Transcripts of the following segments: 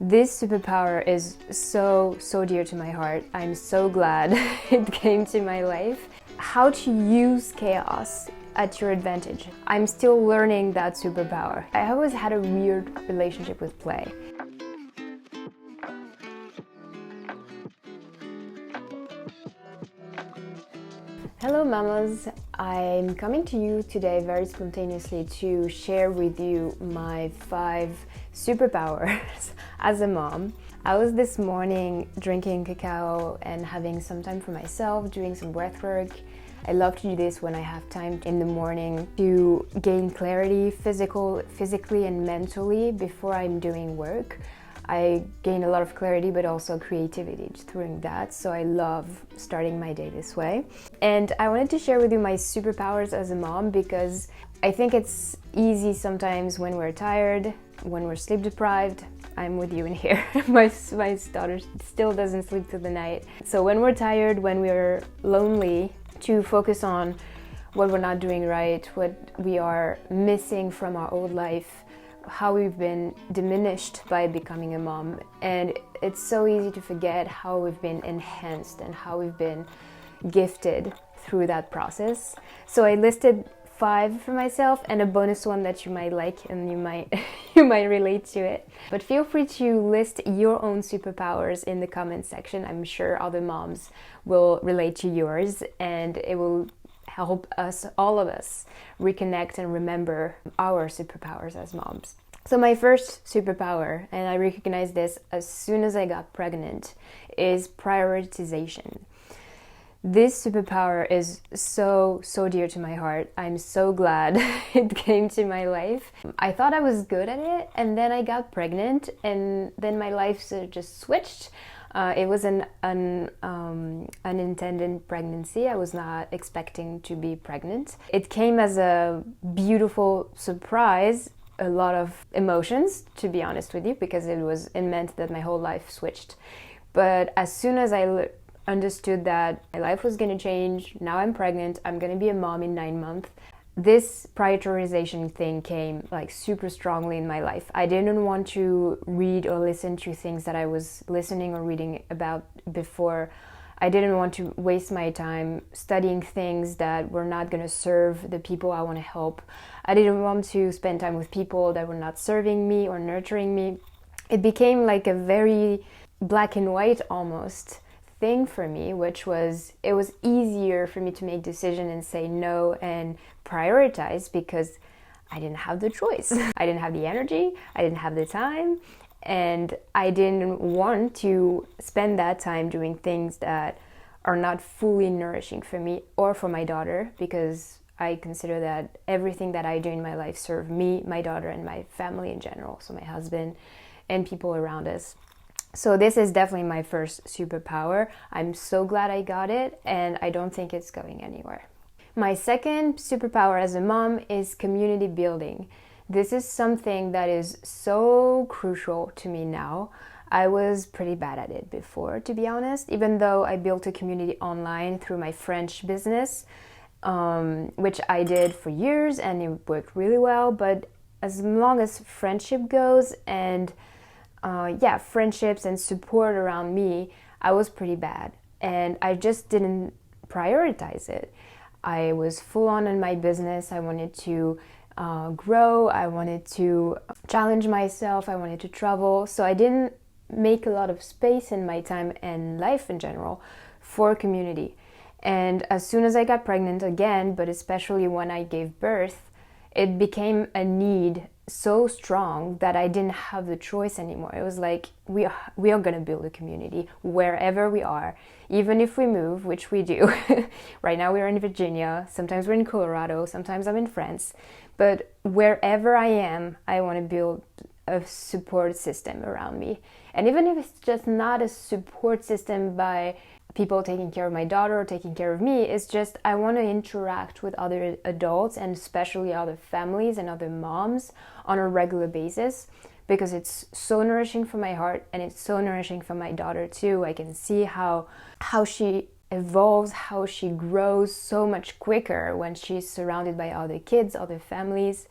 This superpower is so dear to my heart. I'm so glad it came to my life. How to use chaos at your advantage. I'm still learning that superpower. I always had a weird relationship with play. Hello mamas! I'm coming to you today very spontaneously to share with you my 5 superpowers as a mom. I was this morning drinking cacao and having some time for myself, doing some breath work. I love to do this when I have time in the morning to gain clarity physically and mentally before I'm doing work. I gain a lot of clarity but also creativity through that, so I love starting my day this way. And I wanted to share with you my superpowers as a mom because I think it's easy sometimes when we're tired, when we're sleep deprived. I'm with you in here. my daughter still doesn't sleep through the night. So when we're tired, when we're lonely, to focus on what we're not doing right, what we are missing from our old life, how we've been diminished by becoming a mom. And it's so easy to forget how we've been enhanced and how we've been gifted through that process. So I listed 5 for myself and a bonus one that you might like and you might relate to it. But feel free to list your own superpowers in the comment section. I'm sure other moms will relate to yours and it will help us, all of us, reconnect and remember our superpowers as moms. So my first superpower, and I recognized this as soon as I got pregnant, is prioritization. This superpower is so dear to my heart. I'm so glad it came to my life. I thought I was good at it, and then I got pregnant, and then my life sort of just switched. It was an unintended pregnancy. I was not expecting to be pregnant. It came as a beautiful surprise, a lot of emotions, to be honest with you, because it meant that my whole life switched. But as soon as I understood that my life was going to change, now I'm pregnant, I'm going to be a mom in 9 months, this prioritization thing came like super strongly in my life. I didn't want to read or listen to things that I was listening or reading about before. I didn't want to waste my time studying things that were not going to serve the people I want to help. I didn't want to spend time with people that were not serving me or nurturing me. It became like a very black and white almost thing for me, which was, it was easier for me to make decisions and say no and prioritize because I didn't have the choice. I didn't have the energy, I didn't have the time, and I didn't want to spend that time doing things that are not fully nourishing for me or for my daughter, because I consider that everything that I do in my life serves me, my daughter, and my family in general, so my husband and people around us. So this is definitely my first superpower. I'm so glad I got it, and I don't think it's going anywhere. My second superpower as a mom is community building. This is something that is so crucial to me now. I was pretty bad at it before, to be honest, even though I built a community online through my French business, which I did for years and it worked really well. But as long as friendship goes and friendships and support around me, I was pretty bad, and I just didn't prioritize it. I was full on in my business. I wanted to grow, I wanted to challenge myself, I wanted to travel, so I didn't make a lot of space in my time and life in general for community. And as soon as I got pregnant again, but especially when I gave birth, it became a need so strong that I didn't have the choice anymore. It was like, we are going to build a community wherever we are, even if we move, which we do. Right now we're in Virginia, sometimes we're in Colorado, sometimes I'm in France, but wherever I am, I want to build a support system around me. And even if it's just not a support system by people taking care of my daughter or taking care of me, it's just I want to interact with other adults and especially other families and other moms on a regular basis, because it's so nourishing for my heart and it's so nourishing for my daughter too. I can see how she evolves, how she grows so much quicker when she's surrounded by other kids, other families,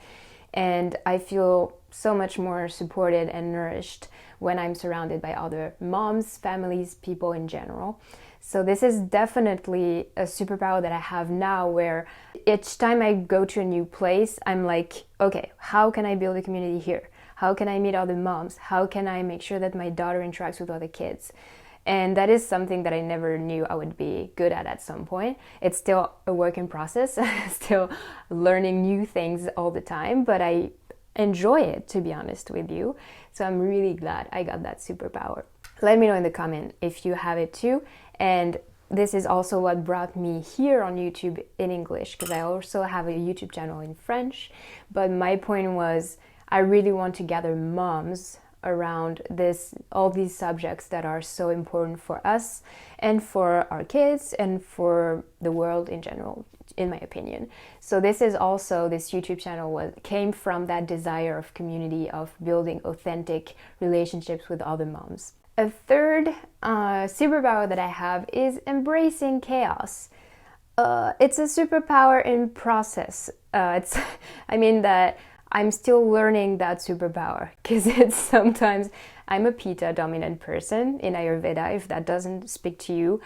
and I feel so much more supported and nourished when I'm surrounded by other moms, families, people in general. So this is definitely a superpower that I have now, where each time I go to a new place, I'm like, okay, how can I build a community here? How can I meet other moms? How can I make sure that my daughter interacts with other kids? And that is something that I never knew I would be good at some point. It's still a work in process, still learning new things all the time, but I enjoy it, to be honest with you. So I'm really glad I got that superpower. Let me know in the comment if you have it too. And this is also what brought me here on YouTube in English, because I also have a YouTube channel in French. But my point was, I really want to gather moms around all these subjects that are so important for us and for our kids and for the world in general, in my opinion. So this YouTube channel came from that desire of community, of building authentic relationships with other moms. A third superpower that I have is embracing chaos. It's a superpower in process. That I'm still learning that superpower, because sometimes I'm a Pitta dominant person in Ayurveda, if that doesn't speak to you.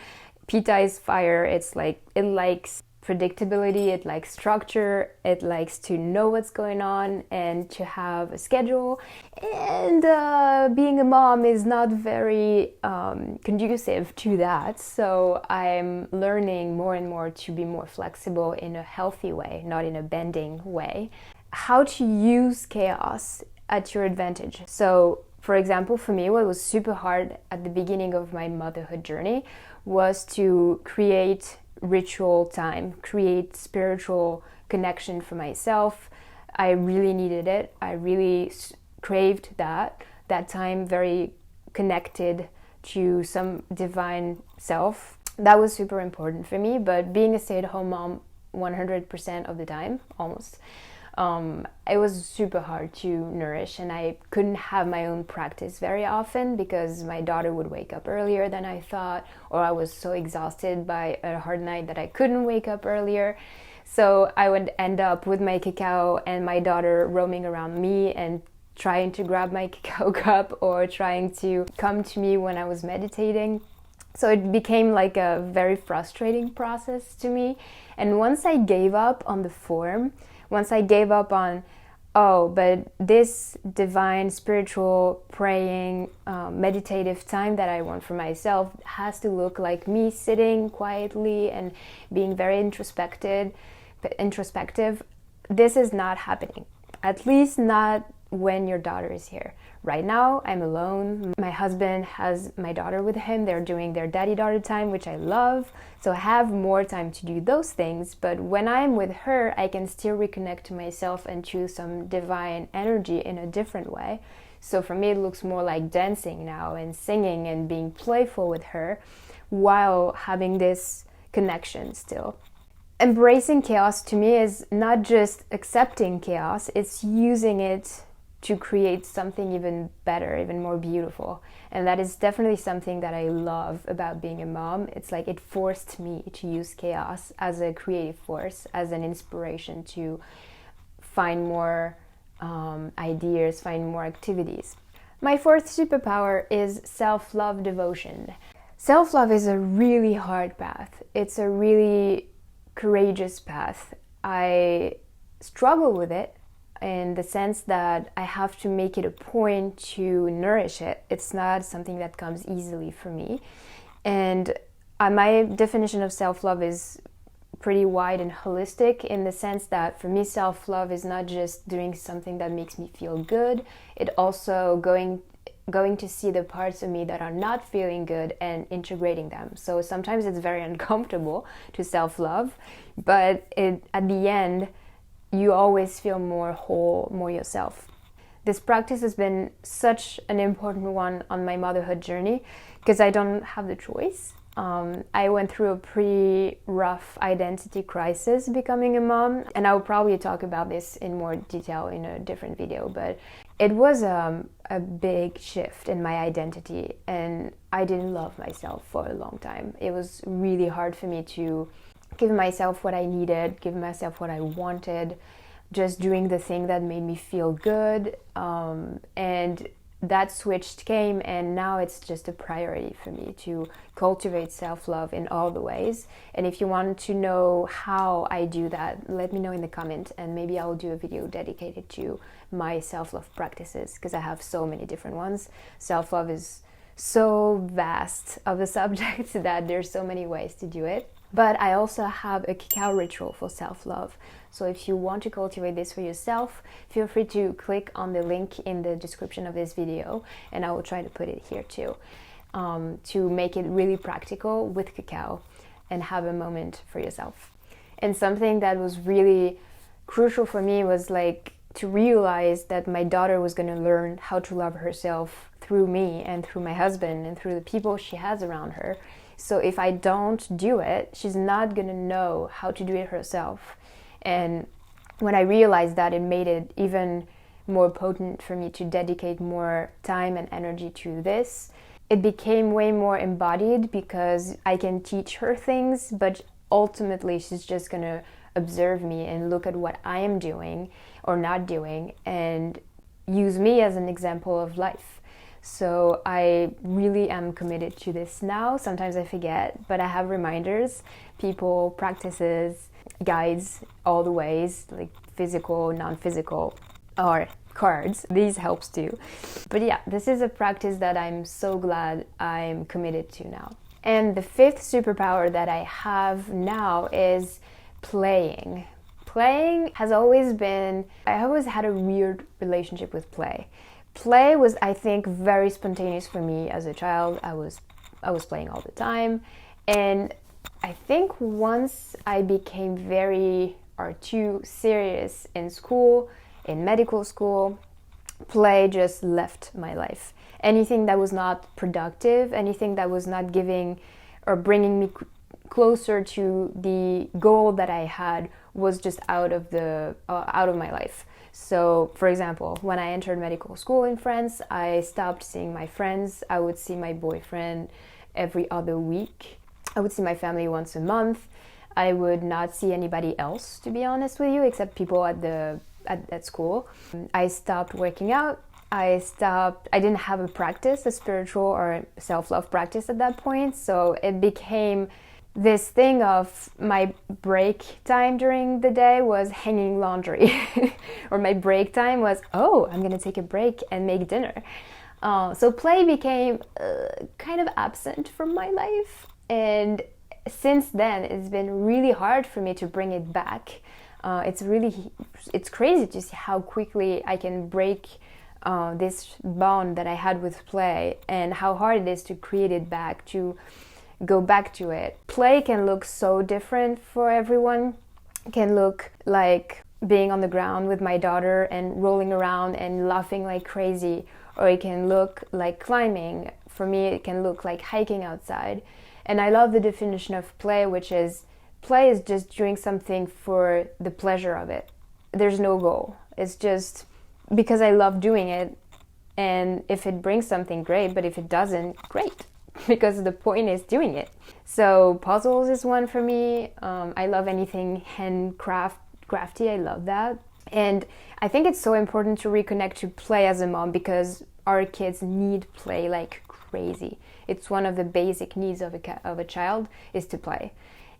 Pitta is fire. It's like, it likes predictability, it likes structure, it likes to know what's going on and to have a schedule. And being a mom is not very conducive to that. So I'm learning more and more to be more flexible in a healthy way, not in a bending way. How to use chaos at your advantage. So, for example, for me, what was super hard at the beginning of my motherhood journey was to create ritual time, create spiritual connection for myself. I really needed it. I really craved that time, very connected to some divine self. That was super important for me. But being a stay-at-home mom 100% of the time, almost, it was super hard to nourish, and I couldn't have my own practice very often because my daughter would wake up earlier than I thought, or I was so exhausted by a hard night that I couldn't wake up earlier. So I would end up with my cacao and my daughter roaming around me and trying to grab my cacao cup or trying to come to me when I was meditating. So it became like a very frustrating process to me. And once I gave up on the form, once I gave up on, but this divine, spiritual, praying, meditative time that I want for myself has to look like me sitting quietly and being very introspective, this is not happening. At least not when your daughter is here. Right now, I'm alone. My husband has my daughter with him. They're doing their daddy-daughter time, which I love. So I have more time to do those things. But when I'm with her, I can still reconnect to myself and choose some divine energy in a different way. So for me, it looks more like dancing now and singing and being playful with her while having this connection still. Embracing chaos to me is not just accepting chaos, it's using it to create something even better, even more beautiful. And that is definitely something that I love about being a mom. It's like it forced me to use chaos as a creative force, as an inspiration to find more ideas, find more activities. My fourth superpower is self-love devotion. Self-love is a really hard path. It's a really courageous path. I struggle with it in the sense that I have to make it a point to nourish it. It's not something that comes easily for me. And my definition of self-love is pretty wide and holistic, in the sense that for me, self-love is not just doing something that makes me feel good. It also going to see the parts of me that are not feeling good and integrating them. So sometimes it's very uncomfortable to self-love, but at the end, you always feel more whole, more yourself. This practice has been such an important one on my motherhood journey because I don't have the choice. I went through a pretty rough identity crisis becoming a mom, and I'll probably talk about this in more detail in a different video, but it was a big shift in my identity, and I didn't love myself for a long time. It was really hard for me to give myself what I needed, give myself what I wanted, just doing the thing that made me feel good. And that switch came, and now it's just a priority for me to cultivate self-love in all the ways. And if you want to know how I do that, let me know in the comment, and maybe I'll do a video dedicated to my self-love practices, because I have so many different ones. Self-love is so vast of a subject that there's so many ways to do it. But I also have a cacao ritual for self-love. So if you want to cultivate this for yourself, feel free to click on the link in the description of this video, and I will try to put it here too, to make it really practical with cacao and have a moment for yourself. And something that was really crucial for me was like to realize that my daughter was going to learn how to love herself through me and through my husband and through the people she has around her. So if I don't do it, she's not going to know how to do it herself. And when I realized that, it made it even more potent for me to dedicate more time and energy to this. It became way more embodied because I can teach her things, but ultimately she's just going to observe me and look at what I am doing or not doing and use me as an example of life. So I really am committed to this now. Sometimes I forget, but I have reminders, people, practices, guides, all the ways, like physical, non-physical, or cards. These helps too. But yeah, this is a practice that I'm so glad I'm committed to now. And the fifth superpower that I have now is playing. Playing has always been, I always had a weird relationship with play. Play was, I think, very spontaneous for me as a child. I was playing all the time, and I think once I became too serious in school, in medical school, play just left my life. Anything that was not productive, anything that was not giving or bringing me closer to the goal that I had was just out of my life. So, for example, when I entered medical school in France, I stopped seeing my friends. I would see my boyfriend every other week. I would see my family once a month. I would not see anybody else, to be honest with you, except people at school. I stopped working out. I didn't have a practice, a spiritual or self-love practice at that point. So it became this thing of my break time during the day was hanging laundry. Or my break time was, oh, I'm going to take a break and make dinner. So play became kind of absent from my life. And since then, it's been really hard for me to bring it back. It's crazy to see how quickly I can break this bond that I had with play, and how hard it is to create it back, to go back to it. Play can look so different for everyone. It can look like being on the ground with my daughter and rolling around and laughing like crazy, or it can look like climbing. For me, it can look like hiking outside. And I love the definition of play, which is play is just doing something for the pleasure of it. There's no goal. It's just because I love doing it, and if it brings something, great, but if it doesn't, great. Because the point is doing it. So puzzles is one for me. I love anything crafty. I love that. And I think it's so important to reconnect to play as a mom, because our kids need play like crazy. It's one of the basic needs of a child, is to play.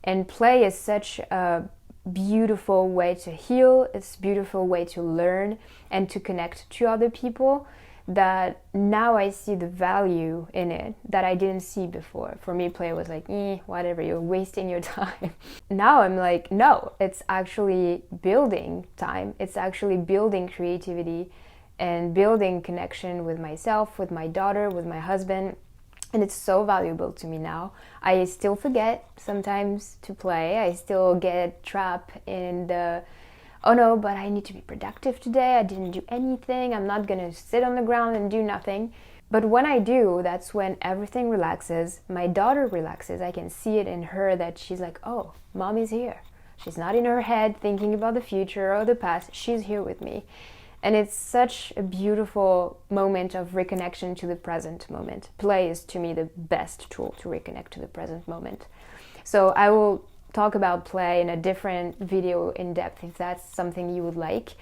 And play is such a beautiful way to heal. It's a beautiful way to learn and to connect to other people, that now I see the value in it that I didn't see before. For me, play was like, whatever, you're wasting your time. Now I'm like, no, it's actually building time. It's actually building creativity and building connection with myself, with my daughter, with my husband. And it's so valuable to me now. I still forget sometimes to play. I still get trapped in the, oh no, but I need to be productive today. I didn't do anything. I'm not gonna sit on the ground and do nothing. But when I do, that's when everything relaxes. My daughter relaxes. I can see it in her that she's like, oh, mom is here. She's not in her head thinking about the future or the past. She's here with me. And it's such a beautiful moment of reconnection to the present moment. Play is, to me, the best tool to reconnect to the present moment. So I will talk about play in a different video in depth if that's something you would like.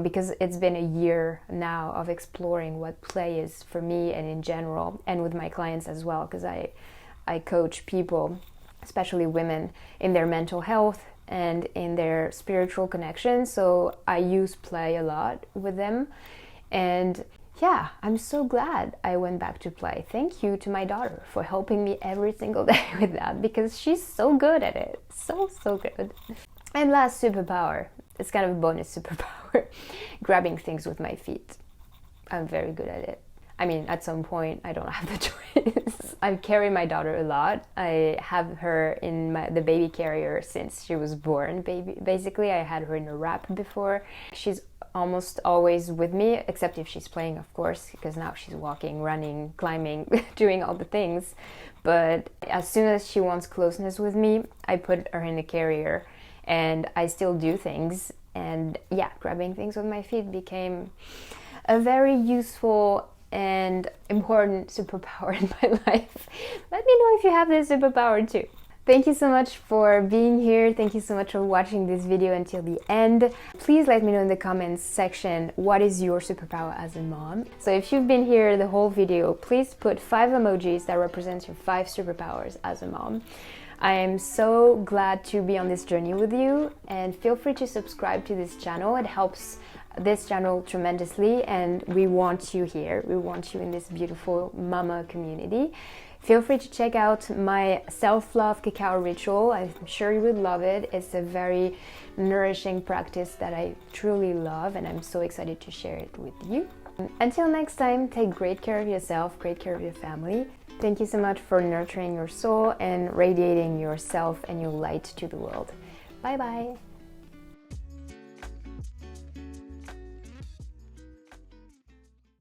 because it's been a year now of exploring what play is for me and in general, and with my clients as well, because I coach people, especially women, in their mental health and in their spiritual connection. So I use play a lot with them. And yeah, I'm so glad I went back to play. Thank you to my daughter for helping me every single day with that, because she's so good at it. So good. And last superpower, it's kind of a bonus superpower, grabbing things with my feet. I'm very good at it. I mean, at some point, I don't have the choice. I carry my daughter a lot. I have her in the baby carrier since she was born. Basically, I had her in a wrap before. She's almost always with me, except if she's playing, of course, because now she's walking, running, climbing, doing all the things. But as soon as she wants closeness with me, I put her in the carrier, and I still do things. And yeah, grabbing things with my feet became a very useful and important superpower in my life. Let me know if you have this superpower too. Thank you so much for being here. Thank you so much for watching this video until the end. Please let me know in the comments section what is your superpower as a mom. So if you've been here the whole video, please put 5 emojis that represent your 5 superpowers as a mom. I am so glad to be on this journey with you, and feel free to subscribe to this channel. It helps this channel tremendously, and we want you here. We want you in this beautiful mama community. Feel free to check out my self-love cacao ritual. I'm sure you would love it. It's a very nourishing practice that I truly love, and I'm so excited to share it with you. Until next time, take great care of yourself, great care of your family. Thank you so much for nurturing your soul and radiating yourself and your light to the world. Bye bye.